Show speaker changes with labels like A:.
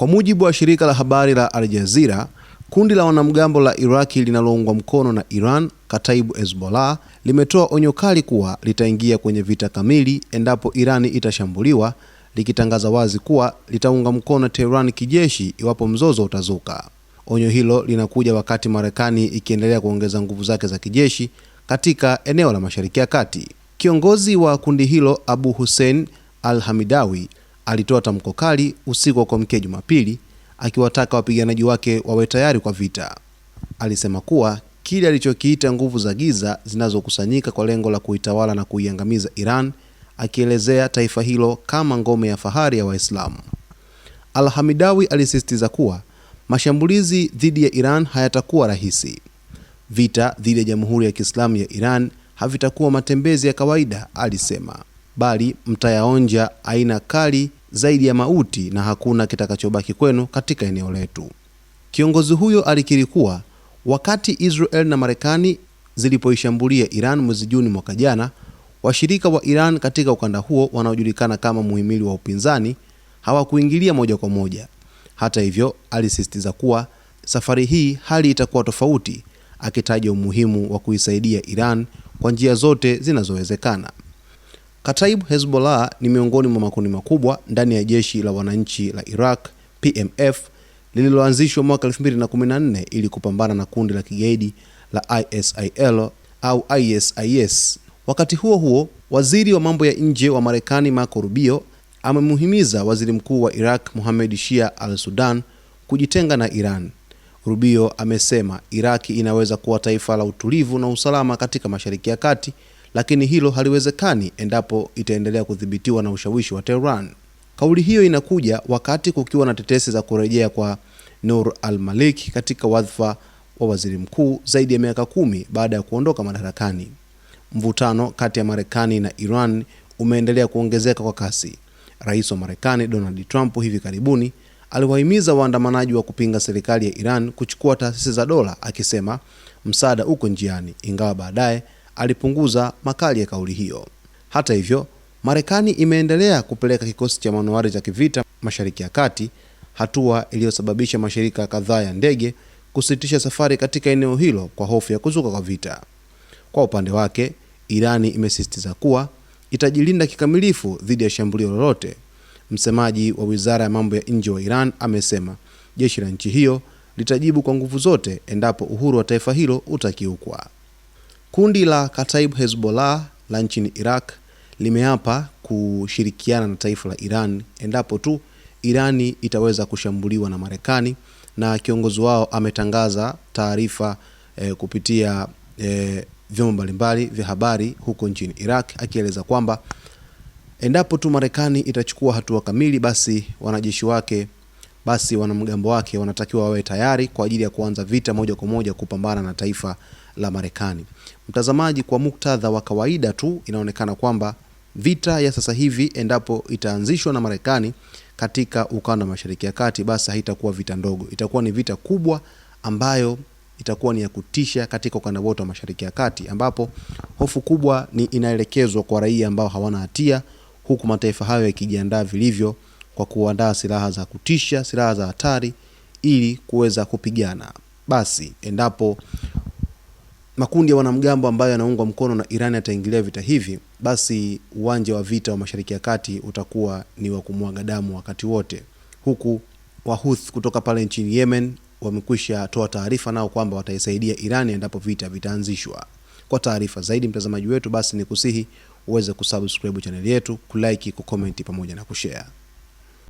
A: Kwa mujibu wa shirika la habari la Al Jazeera, kundi la wanamgambo la Iraki linaloungwa mkono na Iran, Kataibu Hezbollah, limetoa onyo kali kuwa litaingia kwenye vita kamili endapo Irani itashambuliwa, likitangaza wazi kuwa litaunga mkono Tehran kijeshi iwapo mzozo utazuka. Onyo hilo linakuja wakati Marekani ikiendelea kuongeza nguvu zake za kijeshi katika eneo la Mashariki ya Kati. Kiongozi wa kundi hilo, Abu Hussein al-Hamidawi, alitoa tamko kali usiku wa kuamkia Jumapili akiwataka wapiganaji wake wawe tayari kwa vita. Alisema kuwa kile alichokiita nguvu za giza zinazokusanyika kwa lengo la kuitawala na kuiangamiza Iran, akielezea taifa hilo kama ngome ya fahari ya Waislamu. Al-Hamidawi alisisitiza kuwa mashambulizi dhidi ya Iran hayatakuwa rahisi. Vita dhidi ya Jamhuri ya Kiislamu ya Iran havitakuwa matembezi ya kawaida, alisema, bali mtayaonja aina kali zaidi ya mauti na hakuna kitakachobaki kwenu katika eneo letu. Kiongozi huyo alikiri kuwa wakati Israel na Marekani zilipoishambulia Iran mwezi Juni mwaka jana, washirika wa Iran katika ukanda huo wanaojulikana kama muhimili wa upinzani hawakuingilia moja kwa moja. Hata hivyo, alisisitiza kuwa safari hii hali itakuwa tofauti, akitaja umuhimu wa kuisaidia Iran kwa njia zote zinazowezekana. Kataibu Hezbollah ni miongoni mwa makundi makubwa ndani ya jeshi la wananchi la Iraq, PMF, lililoanzishwa mwaka 2014 ili kupambana na kundi la kigaidi la ISIL au ISIS. Wakati huo huo, waziri wa mambo ya nje wa Marekani Marco Rubio amemuhimiza waziri mkuu wa Iraq Mohamed Shia al-Sudan kujitenga na Iran. Rubio amesema Iraki inaweza kuwa taifa la utulivu na usalama katika Mashariki ya Kati, lakini hilo haliwezekani endapo itaendelea kudhibitiwa na ushawishi wa Tehran. Kauli hiyo inakuja wakati kukiwa na tetesi za kurejea kwa Nur al-Maliki katika wadhifa wa waziri mkuu zaidi ya miaka 10 baada ya kuondoka madarakani. Mvutano kati ya Marekani na Iran umeendelea kuongezeka kwa kasi. Rais wa Marekani Donald Trump hivi karibuni aliwahimiza waandamanaji wa kupinga serikali ya Iran kuchukua taasisi za dola, akisema msaada uko njiani, ingawa baadaye alipunguza makali ya kauli hiyo. Hata hivyo, Marekani imeendelea kupeleka kikosi cha manowari cha kivita Mashariki ya Kati, hatua iliyosababisha mashirika kadhaa ya ndege kusitisha safari katika eneo hilo kwa hofu ya kuzuka kwa vita. Kwa upande wake, Irani imesisitiza kuwa itajilinda kikamilifu dhidi ya shambulio lolote. Msemaji wa Wizara ya Mambo ya Nje wa Iran amesema jeshi la nchi hiyo litajibu kwa nguvu zote endapo uhuru wa taifa hilo utakiukwa. Kundi la Kataibu Hezbollah la nchini Iraq limeapa kushirikiana na taifa la Iran endapo tu Irani itaweza kushambuliwa na Marekani, na kiongozi wao ametangaza taarifa kupitia vyombo mbalimbali vya habari huko nchini Iraq, akieleza kwamba endapo tu Marekani itachukua hatua kamili, basi wanajeshi wake, basi wanamgambo wake wanatakiwa wawe tayari kwa ajili ya kuanza vita moja kwa moja kupambana na taifa la Marekani. Mtazamaji, kwa muktadha wa kawaida tu inaonekana kwamba vita ya sasa hivi endapo itaanzishwa na Marekani katika ukanda wa Mashariki ya Kati, basi haitakuwa vita ndogo, itakuwa ni vita kubwa ambayo itakuwa ni ya kutisha katika ukanda wote wa Mashariki ya Kati, ambapo hofu kubwa ni inaelekezwa kwa raia ambao hawana hatia, huku mataifa hayo yakijiandaa vilivyo kwa kuandaa silaha za kutisha, silaha za hatari ili kuweza kupigana. Basi endapo makundi ya wanamgambo ambayo yanaungwa mkono na Iran yataingilia vita hivi, basi uwanja wa vita wa Mashariki ya Kati utakuwa ni wa kumwaga damu wakati wote. Huku Wahuthi kutoka pale nchini Yemen wamekwisha toa taarifa nao kwamba wataisaidia Iran endapo vita vitaanzishwa. Kwa taarifa zaidi, mtazamaji wetu, basi ni kusihi uweze kusubscribe channel yetu, kulike, kucomment pamoja na kushare.